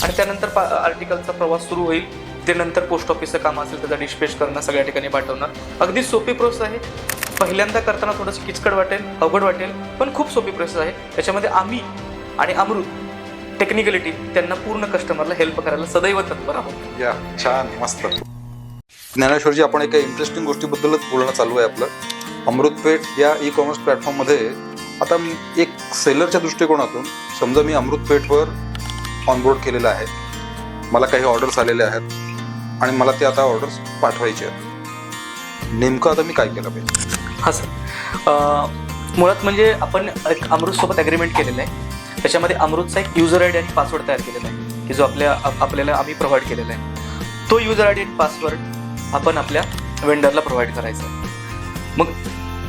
आणि त्यानंतर आर्टिकलचा प्रवास सुरू होईल. ते नंतर पोस्ट ऑफिसचं काम असेल त्याचा डिस्पॅच करणं, सगळ्या ठिकाणी पाठवणं. अगदी सोपी प्रोसेस आहे. पहिल्यांदा करताना थोडंसं किचकट वाटेल, अवघड वाटेल, पण खूप सोपी प्रोसेस आहे. त्याच्यामध्ये आम्ही आणि अमृत टेक्निकल टीम त्यांना पूर्ण कस्टमरला हेल्प करायला सदैव तत्पर आहोत. या छान मस्त. ज्ञानेश्वरजी, आपण एका इंटरेस्टिंग गोष्टीबद्दलच बोलणं चालू आहे आपलं. अमृतपेठ या ई कॉमर्स प्लॅटफॉर्ममध्ये आता एक सेलरच्या दृष्टिकोनातून समजा मी अमृतपेठवर ऑनबोर्ड केलेलं आहे, मला काही ऑर्डर्स आलेल्या आहेत आणि मला ते आता ऑर्डर्स पाठवायचे आहेत, नेमकं आता मी काय केलं पाहिजे? हां सर, मुळात म्हणजे आपण एक अमृतसोबत ॲग्रीमेंट केलेलं आहे. त्याच्यामध्ये अमृतचा एक युजर आय डी आणि पासवर्ड तयार केलेला आहे की जो आपल्याला आम्ही प्रोव्हाइड केलेला आहे. तो युजर आय डी आणि पासवर्ड आपण आपल्या वेंडरला प्रोव्हाइड करायचा आहे. मग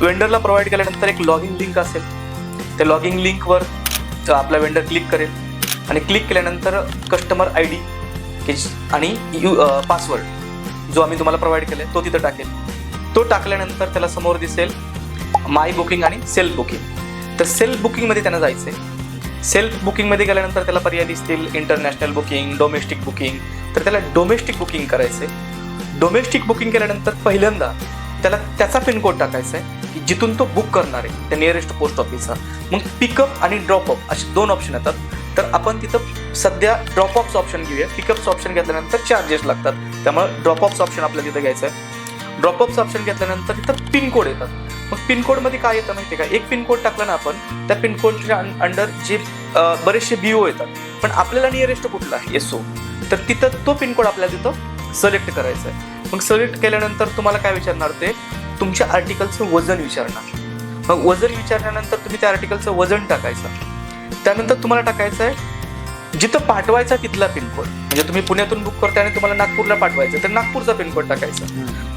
वेंडरला प्रोव्हाइड केल्यानंतर एक लॉगिन लिंक असेल, त्या लॉगिन लिंकवर आपला वेंडर क्लिक करेल आणि क्लिक केल्यानंतर कस्टमर आय डी आणि पासवर्ड जो आम्ही तुम्हाला प्रोव्हाइड केला आहे तो तिथं टाकेल. तो टाकल्यानंतर त्याला समोर दिसेल माय बुकिंग आणि सेल्फ बुकिंग. तर सेल्फ बुकिंगमध्ये त्यांना जायचं आहे. सेल्फ बुकिंगमध्ये गेल्यानंतर त्याला पर्याय दिसतील इंटरनॅशनल बुकिंग, डोमेस्टिक बुकिंग. तर त्याला डोमेस्टिक बुकिंग करायचं आहे. डोमेस्टिक बुकिंग केल्यानंतर पहिल्यांदा त्याला त्याचा पिनकोड टाकायचा आहे की जिथून तो बुक करणार आहे त्या नियरेस्ट पोस्ट ऑफिसचा. मग पिकअप आणि ड्रॉपअप असे 2 ऑप्शन येतात. तर आपण तिथं सध्या ड्रॉपअपचं ऑप्शन घेऊया. पिकअपचं ऑप्शन घेतल्यानंतर चार्जेस लागतात, त्यामुळे ड्रॉपअपचं ऑप्शन आपल्याला तिथं घ्यायचं आहे. ड्रॉपअपचं ऑप्शन घेतल्यानंतर तिथं पिनकोड येतात. मग पिनकोडमध्ये काय येतं माहिती आहे का, एक पिनकोड टाकला ना आपण, त्या पिनकोडच्या अंडर जे बरेचसे BO येतात, पण आपल्याला नियरेस्ट कुठला आहे SO, तर तिथं तो पिनकोड आपल्याला तिथं सिलेक्ट करायचा आहे. मग सिलेक्ट केल्यानंतर तुम्हाला काय विचारणार, ते तुमच्या आर्टिकलचं वजन विचारणार. मग वजन विचारल्यानंतर तुम्ही त्या आर्टिकलचं वजन टाकायचं. त्यानंतर तुम्हाला टाकायचं आहे जिथं पाठवायचा तिथला पिनकोड. म्हणजे तुम्ही पुण्यातून बुक करताय आणि तुम्हाला नागपूरला पाठवायचं तर नागपूरचा पिनकोड टाकायचा.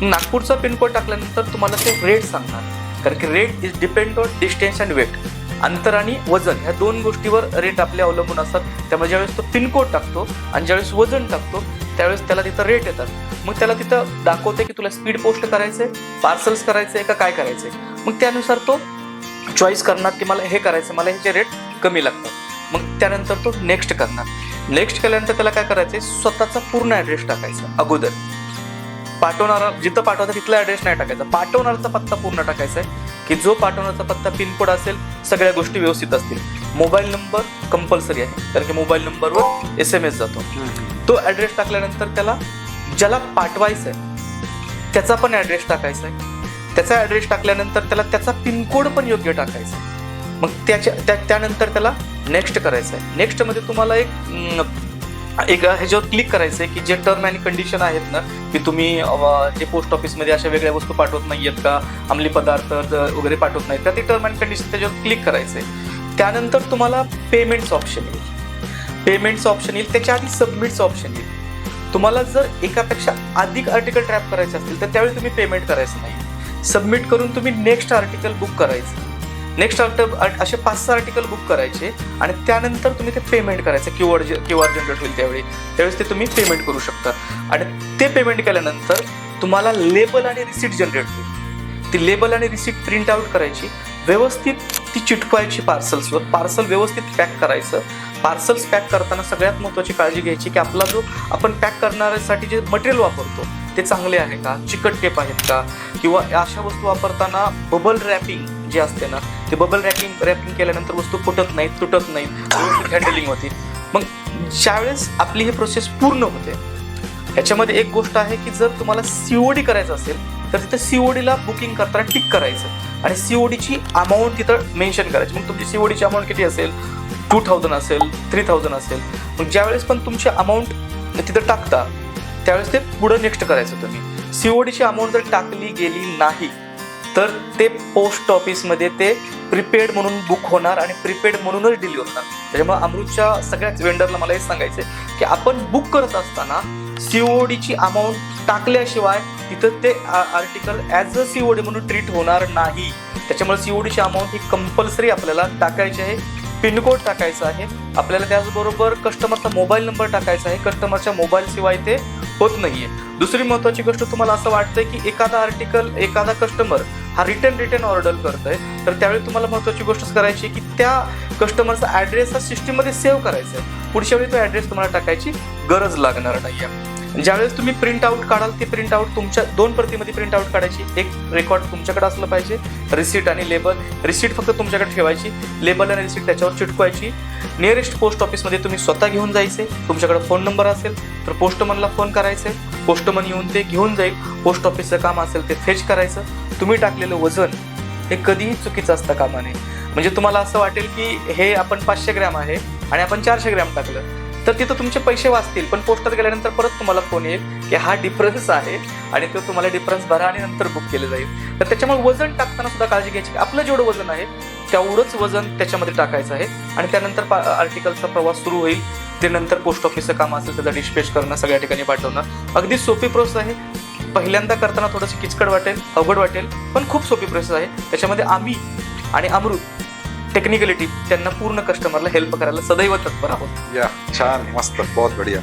नागपूरचा पिनकोड टाकल्यानंतर तुम्हाला ते रेट सांगणार, कारण की rate is depend on distance and weight. अंतर आणि वजन ह्या 2 गोष्टीवर रेट आपले अवलंबून असतात. त्यामुळे ज्यावेळेस तो पिनकोड टाकतो आणि ज्यावेळेस वजन टाकतो त्यावेळेस त्याला तिथं रेट येतात. मग त्याला तिथं दाखवते की तुला स्पीड पोस्ट करायचंय, पार्सल्स करायचंय का काय करायचंय. मग त्यानुसार तो चॉईस करणार की मला हे करायचं, मला ह्याचे रेट कमी लागतात. मग त्यानंतर तो नेक्स्ट करणार. नेक्स्ट केल्यानंतर त्याला काय करायचंय, स्वतःचा पूर्ण ॲड्रेस टाकायचा. अगोदर पाठवणारा जिथं पाठवता तिथला ॲड्रेस नाही टाकायचा, पाठवणाराचा पत्ता पूर्ण टाकायचा आहे की जो पाठवणारा पत्ता पिनकोड असेल, सगळ्या गोष्टी व्यवस्थित असतील. मोबाईल नंबर कंपल्सरी आहे, कारण की मोबाईल नंबरवर SMS जातो. तो ॲड्रेस टाकल्यानंतर त्याला ज्याला पाठवायचं आहे त्याचा पण ॲड्रेस टाकायचा आहे. त्याचा ॲड्रेस टाकल्यानंतर त्याला त्याचा पिनकोड पण योग्य टाकायचा आहे. मग त्यानंतर त्याला नेक्स्ट करायचं आहे. नेक्स्टमध्ये तुम्हाला एक ह्याच्यावर क्लिक करायचं आहे की जे टर्म अँड कंडिशन आहेत ना, की तुम्ही जे पोस्ट ऑफिसमध्ये अशा वेगळ्या वस्तू पाठवत नाही आहेत का, अंमली पदार्थ वगैरे पाठवत नाहीत का, ते टर्म अँड कंडिशन त्याच्यावर क्लिक करायचं आहे. त्यानंतर तुम्हाला पेमेंट्स ऑप्शन येईल. पेमेंट्स ऑप्शन येईल, त्याच्या आधी सबमिटचं ऑप्शन येईल. तुम्हाला जर एकापेक्षा अधिक आर्टिकल ट्रॅप करायचे असतील तर त्यावेळी तुम्ही पेमेंट करायचं नाही. सबमिट करून तुम्ही नेक्स्ट आर्टिकल बुक करायचं. नेक्स्ट असे 5-6 आर्टिकल बुक करायचे आणि त्यानंतर तुम्ही ते पेमेंट करायचं. क्यूआर जनरेट होईल त्यावेळेस ते तुम्ही पेमेंट करू शकता. आणि ते पेमेंट केल्यानंतर तुम्हाला लेबल आणि रिसिट जनरेट होईल. ती लेबल आणि रिसिट प्रिंट आउट करायची, व्यवस्थित ती चिटकवायची पार्सल्सवर. पार्सल व्यवस्थित पॅक करायचं. पार्सल्स पॅक करताना सगळ्यात महत्त्वाची काळजी घ्यायची की आपला जो आपण पॅक करण्यासाठी जे मटेरियल वापरतो ते चांगले आहे का, चिकट टेप आहेत का, किंवा अशा वस्तू वापरताना बबल रॅपिंग जे असते ना, ते बबल रॅपिंग केल्यानंतर वस्तू फुटत नाहीत, तुटत नाहीत, व्यवस्थित हँडलिंग होती. मग ज्यावेळेस आपली ही प्रोसेस पूर्ण होते, ह्याच्यामध्ये एक गोष्ट आहे की जर तुम्हाला COD करायचं असेल तर तिथं CODला बुकिंग करताना टिक करायचं आणि CODची अमाऊंट तिथं मेन्शन करायची. मग तुमची CODची अमाऊंट किती असेल, 2000 असेल, 3000 असेल. मग ज्यावेळेस पण तुमची अमाऊंट तिथं टाकता त्यावेळेस ते पुढं नेक्स्ट करायचं तुम्ही. CODची अमाऊंट जर टाकली गेली नाही तर ते पोस्ट ऑफिसमध्ये ते प्रीपेड म्हणून बुक होणार आणि प्रीपेड म्हणूनच डिलीट होणार. त्याच्यामुळे अमृतच्या सगळ्याच वेंडरला मला हे सांगायचं की आपण बुक करत असताना CODची अमाऊंट टाकल्याशिवाय तिथं ते आर्टिकल ॲज अ COD म्हणून ट्रीट होणार नाही. त्याच्यामुळे CODची अमाऊंट ही कंपल्सरी आपल्याला टाकायची आहे. पिनकोड टाकायचा आहे आपल्याला. त्याचबरोबर कस्टमरचा मोबाईल नंबर टाकायचा आहे. कस्टमरच्या मोबाईलशिवाय ते होत नाहीये. दुसरी महत्त्वाची गोष्ट, तुम्हाला असं वाटतंय की एखादा कस्टमर हा रिटर्न ऑर्डर करतोय, तर त्यावेळी तुम्हाला महत्त्वाची गोष्ट करायची की त्या कस्टमरचा ॲड्रेस हा सिस्टीममध्ये सेव्ह करायचा आहे. पुढच्या वेळी तो ॲड्रेस तुम्हाला टाकायची गरज लागणार नाही आहे. ज्यावेळेस तुम्ही प्रिंट आउट काढाल, ते प्रिंट आउट तुमच्या 2 प्रतीमध्ये प्रिंट आउट काढायची. एक रेकॉर्ड तुमच्याकडे असलं पाहिजे, रिसीट आणि लेबल. रिसीट फक्त तुमच्याकडे ठेवायची, लेबल आणि रिसीट त्याच्यावर चिटकवायची. नियरेस्ट पोस्ट ऑफिसमध्ये तुम्ही स्वतः घेऊन जायचे. तुमच्याकडे फोन नंबर असेल तर पोस्टमनला फोन करायचे, पोस्टमन येऊन ते घेऊन जाईल. पोस्ट ऑफिसचं काम असेल ते फेच करायचं. तुम्ही टाकलेलं वजन हे कधीही चुकीचं असतं कामा नये. म्हणजे तुम्हाला असं वाटेल की हे आपण 500 ग्रॅम आहे आणि आपण 400 ग्रॅम टाकलं, तर तिथं तुमचे पैसे वाचतील, पण पोस्टात गेल्यानंतर परत तुम्हाला फोन येईल की हा डिफरन्स आहे आणि तो तुम्हाला डिफरन्स भरा आणि नंतर बुक केलं जाईल. तर त्याच्यामुळे वजन टाकताना सुद्धा काळजी घ्यायची की आपलं जेवढं वजन आहे तेवढंच वजन त्याच्यामध्ये टाकायचं आहे. आणि त्यानंतर आर्टिकलचा प्रवास सुरू होईल. ते नंतर पोस्ट ऑफिसचं काम असेल त्याचा डिस्पॅच करणं, सगळ्या ठिकाणी पाठवणं. अगदी सोपी प्रोसेस आहे. पहिल्यांदा करताना थोडंसं किचकट वाटेल, अवघड वाटेल, पण खूप सोपी प्रोसेस आहे. त्याच्यामध्ये आम्ही आणि अमृत टेक्निकलिटी त्यांना पूर्ण कस्टमरला हेल्प करायला सदैव तत्पर आहोत. या छान, मस्त, बहुत बढिया.